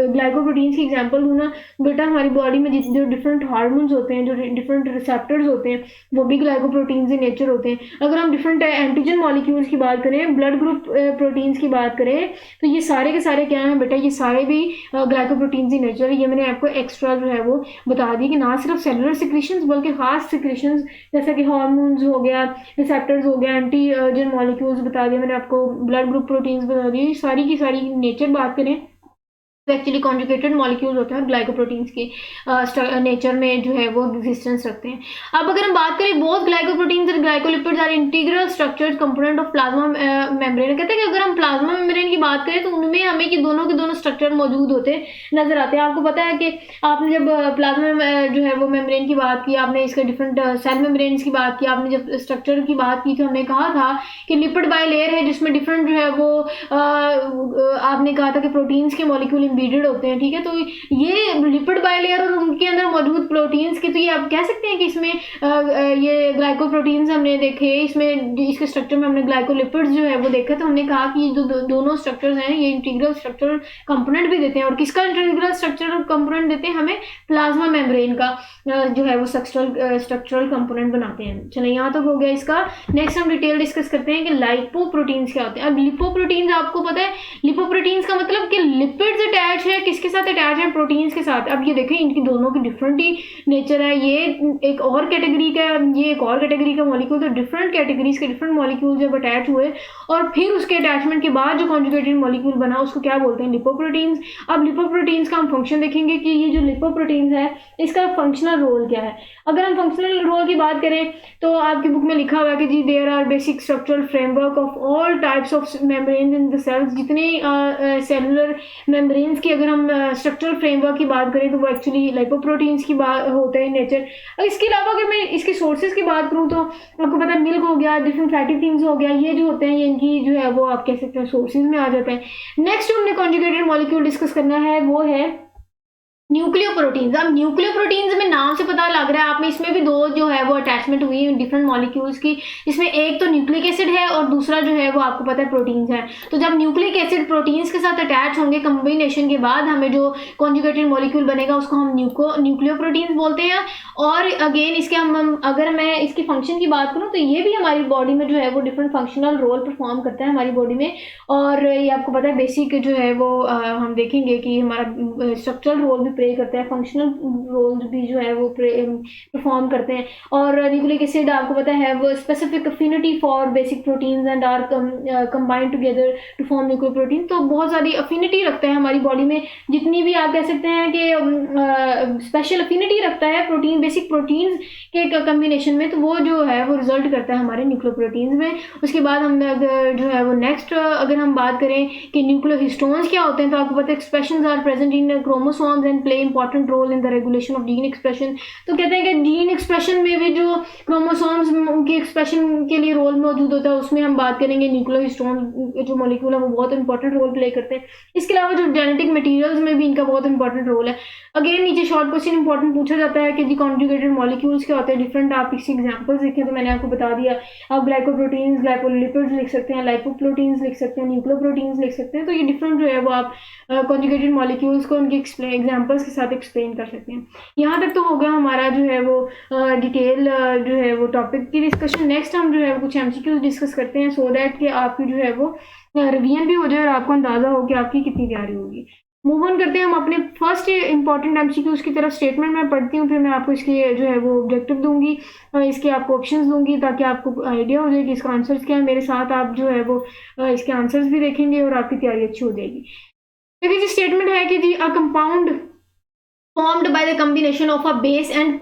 ग्लाइकोप्रोटीन्स की एग्जांपल दूं ना बेटा, हमारी बॉडी में जो डिफरेंट हार्मोन्स होते हैं, जो डिफरेंट रिसेप्टर्स होते हैं, वो भी ग्लाइकोप्रोटीन्स इन नेचर होते हैं। अगर हम डिफरेंट एंटीजन मॉलिक्यूल्स की बात करें, ब्लड ग्रुप प्रोटीन्स की बात करें तो ये सारे के सारे क्या हैं बेटा, ये सारे भी ग्लाइकोप्रोटीन्स इन नेचर। ये मैंने आपको एक्स्ट्रा जो है वो बता दी कि ना सिर्फ सेलुलर सिक्रीशंस बल्कि खास सिक्रीशंस जैसा कि हार्मोन्स हो गया, रिसेप्टर्स हो गया, एंटीजन मॉलिक्यूल्स बता दिए मैंने आपको, ब्लड ग्रुप प्रोटीन्स बता दिए, सारी की सारी नेचर बात करें तो एक्चुअली कॉन्जुगेटेड मॉलिक्यूल्स होते हैं और ग्लाइकोप्रोटीन्स की नेचर में जो है वो एग्जिस्टेंस रखते हैं। अब अगर हम बात करें बोथ ग्लाइकोप्रोटीन्स और glycolipids are integral structured component of plasma membrane. कहते हैं कि अगर हम प्लाज्मा मेम्ब्रेन की बात करें तो उनमें हमें कि दोनों के दोनों स्ट्रक्चर मौजूद होते नजर आते हैं। आपको पता है कि आपने जब प्लाज्मा जो है वो मेम्ब्रेन की बात की, आपने इसके डिफरेंट सेल मेम्ब्रेन्स की बात की, आपने जब स्ट्रक्चर की बात की तो हमने कहा था कि लिपिड बाइलेयर है जिसमें डिफरेंट जो है वो आपने कहा था कि प्रोटीन्स के मॉलिक्यूल एम्बेडेड होते हैं, ठीक है। तो ये लिपिड बाइलेयर और उनके अंदर मौजूद प्रोटीन्स के, तो ये आप कह सकते हैं कि इसमें ये ग्लाइकोप्रोटीन्स हमने देखे, इसमें इसके स्ट्रक्चर में हमने ग्लाइकोलिपिड्स जो है वो देखे। तो हमने कहा कि जो दोनों स्ट्रक्चर्स हैं ये इंटीग्रल स्ट्रक्चरल कंपोनेंट भी देते हैं। और किसका इंटीग्रल स्ट्रक्चरल कंपोनेंट देते हैं? हमें प्लाज्मा मेम्ब्रेन का जो है वो स्ट्रक्चरल कंपोनेंट बनाते हैं। चलो यहाँ तक हो गया इसका। नेक्स्ट हम डिटेल डिस्कस करते हैं कि लाइपोप्रोटीन्स क्या होते हैं। अब लिपोप्रोटीन्स, आपको पता है लिपोप्रोटीन्स का मतलब कि लिपिड्स अटैच है, किसके साथ अटैच है? प्रोटीन्स के साथ। अब ये देखें इनकी दोनों की डिफरेंट ही नेचर है। ये एक और कैटेगरी का, ये एक और कैटेगरी का मॉलिक्यूल। तो डिफरेंट कैटेगरीज के डिफरेंट मॉलिक्यूल जब अटैच हुए और फिर उसके अटैचमेंट के बाद जो कॉन्जुगेटेड मॉलिक्यूल बना उसको क्या बोलते हैं? लिपोप्रोटीन्स। अब लिपोप्रोटीन्स का हम फंक्शन देखेंगे कि ये जो लिपोप्रोटीन्स है इसका फंक्शनल रोल क्या है। अगर हम फंक्शनल रोल की बात करें तो आपकी बुक में लिखा हुआ है कि जी there are basic structural framework of all types of membranes in the cells. जितने सेलुलर मेम्ब्रेन्स की अगर हम स्ट्रक्चरल फ्रेमवर्क की बात करें तो वो एक्चुअली लाइपोप्रोटीन्स की बात होते हैं नेचर। इसके अलावा अगर मैं इसके सोर्सेज की बात करूँ तो आपको पता है मिल्क हो गया, डिफरेंट फैटी थिंग्स हो गया, ये जो होते हैं ये इनकी जो है वो आप कह सकते हैं सोर्सेज में आ जाते हैं। नेक्स्ट हमने कॉन्जुगेटेड मॉलिक्यूल डिस्कस करना है, वो है न्यूक्लियोप्रोटीन्स। अब न्यूक्लियोप्रोटीन्स में नाम से पता लग रहा है आप में, इसमें भी दो जो है वो अटैचमेंट हुई है डिफरेंट मॉलिक्यूल्स की, जिसमें एक तो न्यूक्लिक एसिड है और दूसरा जो है वो आपको पता है प्रोटीन्स है। तो जब न्यूक्लिक एसिड प्रोटीन्स के साथ अटैच होंगे कम्बिनेशन के बाद हमें जो कॉन्जुगेटेड मॉलिक्यूल बनेगा उसको हम न्यूक्लियोप्रोटीन्स बोलते हैं। और अगेन इसके हम अगर मैं इसकी फंक्शन की बात करूँ तो ये भी हमारी बॉडी में जो है वो डिफरेंट फंक्शनल रोल परफॉर्म करता है हमारी बॉडी में। और ये आपको पता है बेसिक जो है वो हम देखेंगे कि हमारा स्ट्रक्चरल रोल भी प्ले करता है, फंक्शनल रोल्स भी जो है वो परफॉर्म करते हैं। और न्यूक्लिक एसिड आपको पता है वो specific affinity for basic proteins and are combined together to form nucleoprotein. तो बहुत सारी अफिनिटी रखता है हमारी बॉडी में, जितनी भी आप कह सकते हैं कि स्पेशल अफिनिटी रखता है प्रोटीन बेसिक प्रोटीन्स के कम्बिनेशन में, तो वो जो है वो रिजल्ट करता है हमारे न्यूक्लियोप्रोटीन्स में। उसके बाद हम जो है वो नेक्स्ट अगर हम बात करें कि न्यूक्लियोहिस्टोन्स क्या होते हैं तो आपको पता है expressions are present in chromosomes and play important role in the regulation of gene expression. तो कहते हैं कि जीन एक्सप्रेशन में भी जो क्रोमोसोम्स उनके एक्सप्रेशन के लिए रोल मौजूद होता है उसमें हम बात करेंगे न्यूक्लियोहिस्टोन जो मॉलिक्यूल है वो बहुत इंपॉर्टेंट रोल प्ले करते हैं। इसके अलावा जो जेनेटिक मटेरियल्स में भी इनका बहुत इंपॉर्टेंट रोल है। अगेन नीचे शॉर्ट क्वेश्चन इंपॉर्टेंट पूछा जाता है कि जी कॉन्जुगेटेड मॉलिक्यूल्स क्या होते हैं डिफरेंट। आप इसके एग्जांपल्स देखें तो मैंने आपको बता दिया। आप ग्लाइकोप्रोटीन्स, ग्लाइकोलिपिड्स लिख सकते हैं, लाइपोप्रोटीन्स लिख सकते हैं, न्यूक्लियोप्रोटीन्स लिख सकते हैं। तो ये डिफरेंट जो है वो आप कॉन्जुगेटेड मॉलिक्यूल्स को उनके एग्जांपल्स के साथ एक्सप्लेन कर सकते हैं। यहाँ तक तो हो गया हमारा जो है वो डिटेल जो है वो टॉपिक की डिस्कशन। नेक्स्ट हम जो है वो कुछ एमसीक्यूज डिस्कस करते हैं सो दैट कि आपकी जो है वो रिवीजन भी हो जाए और आपको अंदाजा हो कि आपकी कितनी तैयारी होगी। मूव ऑन करते हैं हम अपने फर्स्ट इंपॉर्टेंट एमसीक्यूज की तरफ। स्टेटमेंट मैं पढ़ती हूँ, फिर मैं आपको इसके जो है वो ऑब्जेक्टिव दूंगी, इसके आपको ऑप्शंस दूंगी ताकि आपको आइडिया हो जाए कि इसका आंसर्स क्या है। मेरे साथ आप जो है वो इसके आंसर्स भी देखेंगे और आपकी तैयारी अच्छी हो जाएगी। देखिए जी स्टेटमेंट है कि जी a compound formed by the combination of a base and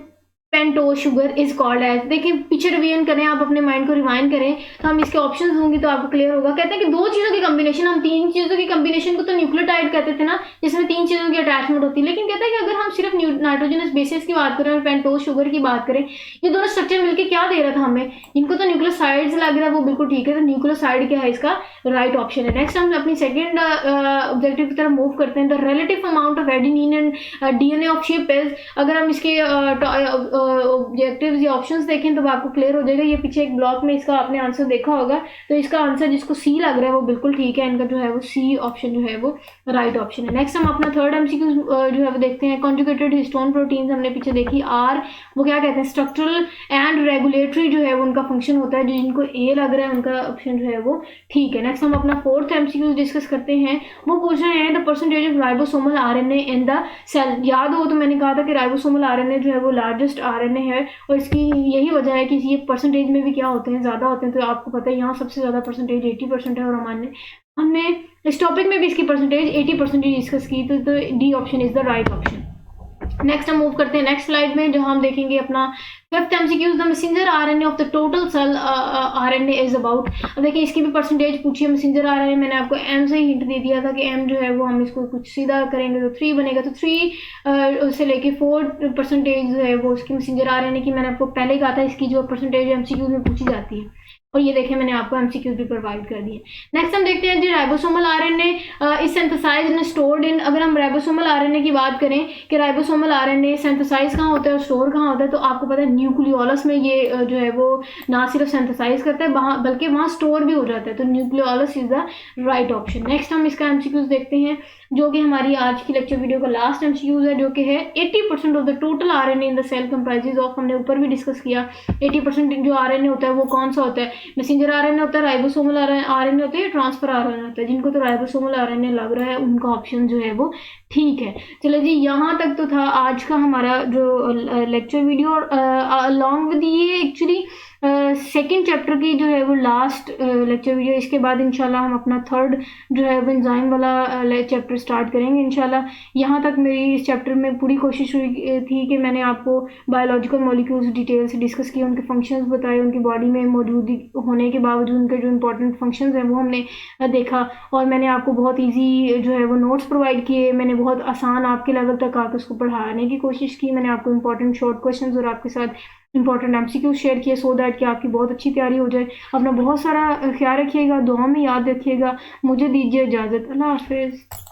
pentose sugar is called as. देखिए पीछे रिवीजन करें, आप अपने माइंड को रिवाइंड करें तो हम इसके ऑप्शंस दूंगी तो आपको क्लियर होगा। कहते हैं कि दो चीज़ों की कम्बिनेशन, हम तीन चीज़ों की कम्बिनेशन को तो न्यूक्लियोटाइड कहते थे ना, जिसमें तीन चीज़ों की अटैचमेंट होती है। लेकिन कहता है कि अगर हम सिर्फ नाइट्रोजनस बेसिस की बात करें और पेंटोज शुगर की बात करें, ये दोनों स्ट्रक्चर मिलकर क्या दे रहा था हमें, इनको तो न्यूक्लियोसाइड्स लग रहा है, वो बिल्कुल ठीक है। तो न्यूक्लियोसाइड क्या है, इसका राइट ऑप्शन है। नेक्स्ट हम अपनी सेकेंड ऑब्जेक्टिव की तरफ मूव करते हैं। The relative amount of adenine and DNA of ship is. अगर हम इसके या ऑप्शंस देखें तो आपको क्लियर हो जाएगा। ये पीछे एक ब्लॉक में इसका आपने आंसर देखा होगा, तो इसका आंसर जिसको सी लग रहा है वो बिल्कुल ठीक है। इनका जो है वो सी ऑप्शन जो है वो राइट ऑप्शन है। नेक्स्ट हम अपना थर्ड एमसीक्यू जो है वो देखते हैं। कॉन्जुगेटेड हिस्टोन प्रोटीन्स हमने पीछे देखी। आर वो क्या कहते हैं, स्ट्रक्चरल एंड रेगुलेटरी जो है वो उनका फंक्शन होता है। जो जिनको ए लग रहा है उनका ऑप्शन जो है वो ठीक है। नेक्स्ट हम अपना फोर्थ एमसीक्यू डिस्कस करते हैं। वो पूछ रहे हैं the percentage of ribosomal RNA in the cell. याद हो तो मैंने कहा था कि राइबोसोमल आरएनए जो है वो लार्जेस्ट आरएनए है और इसकी यही वजह है कि ये परसेंटेज में भी क्या होते हैं, ज़्यादा होते हैं। तो आपको पता है यहाँ सबसे ज़्यादा परसेंटेज 80% है और हमने इस टॉपिक में भी इसकी परसेंटेज 80% डिस्कस की। तो D option is the right option. Next हम मूव करते हैं नेक्स्ट स्लाइड में, जहाँ हम देखेंगे अपना fifth MCQs, the messenger RNA of the total sale RNA is about. अब देखिए इसकी भी परसेंटेज पूछी है मैसेंजर आरएनए, मैंने आपको एम से ही हिंट दे दिया था कि एम जो है वो हम इसको कुछ सीधा करेंगे तो 3 बनेगा, तो 3 से लेके 4% जो है वो उसकी मैसेंजर आरएनए की, मैंने आपको पहले ही कहा था इसकी जो परसेंटेज एमसीक्यूज में पूछी जाती है, और ये देखें मैंने आपको एमसीक्यूज भी प्रोवाइड कर दिए। नेक्स्ट हम देखते हैं जी ribosomal RNA is synthesised and stored in. अगर हम राइबोसोमल आरएनए की बात करें कि राइबोसोमल आरएनए सिंथेसाइज कहाँ होता है और स्टोर कहाँ होता है, तो आपको पता है न्यूक्लियोलस में ये जो है वो ना सिर्फ सिंथेसाइज करता है वहाँ बल्कि वहाँ स्टोर भी हो जाता है, तो nucleolus is the right option. Next हम इसका एमसीक्यूज देखते हैं जो कि हमारी आज की लेक्चर वीडियो का लास्ट एमसीक्यूज है, जो कि है 80% of the total RNA in the cell comprises of, हमने ऊपर भी डिस्कस किया 80% जो आरएनए होता है वो कौन सा होता है, मैसेंजर आरएनए होता है, राइबोसोमल आरएनए होता है या ट्रांसफर आरएनए होता है। जिनको तो राइबोसोमल आरएनए लग रहा है उनका ऑप्शन जो है वो ठीक है। चलो जी यहाँ तक तो था आज का हमारा जो लेक्चर वीडियो, और अलॉन्ग विद ये एक्चुअली सेकेंड चैप्टर की जो है वो लास्ट लेक्चर वीडियो। इसके बाद इंशाल्लाह हम अपना थर्ड जो है वो एंजाइम वाला चैप्टर स्टार्ट करेंगे इंशाल्लाह। यहाँ तक मेरी इस चैप्टर में पूरी कोशिश हुई थी कि मैंने आपको बायोलॉजिकल मॉलिक्यूल्स डिटेल से डिस्कस किए, उनके फंक्शंस बताए, उनकी बॉडी में मौजूद होने के बावजूद उनके जो इंपॉर्टेंट फंक्शंस हैं वो हमने देखा, और मैंने आपको बहुत ईजी जो है वो नोट्स प्रोवाइड किए, मैंने बहुत आसान आपके लेवल तक आकर उसको पढ़ाने की कोशिश की, मैंने आपको इंपॉर्टेंट शॉर्ट क्वेश्चंस और आपके साथ इंपॉर्टेंट एमसीक्यू शेयर किए सो दैट कि आपकी बहुत अच्छी तैयारी हो जाए। अपना बहुत सारा ख्याल रखिएगा, दुआ में याद रखिएगा। मुझे दीजिए इजाज़त, अल्लाह हाफिज़।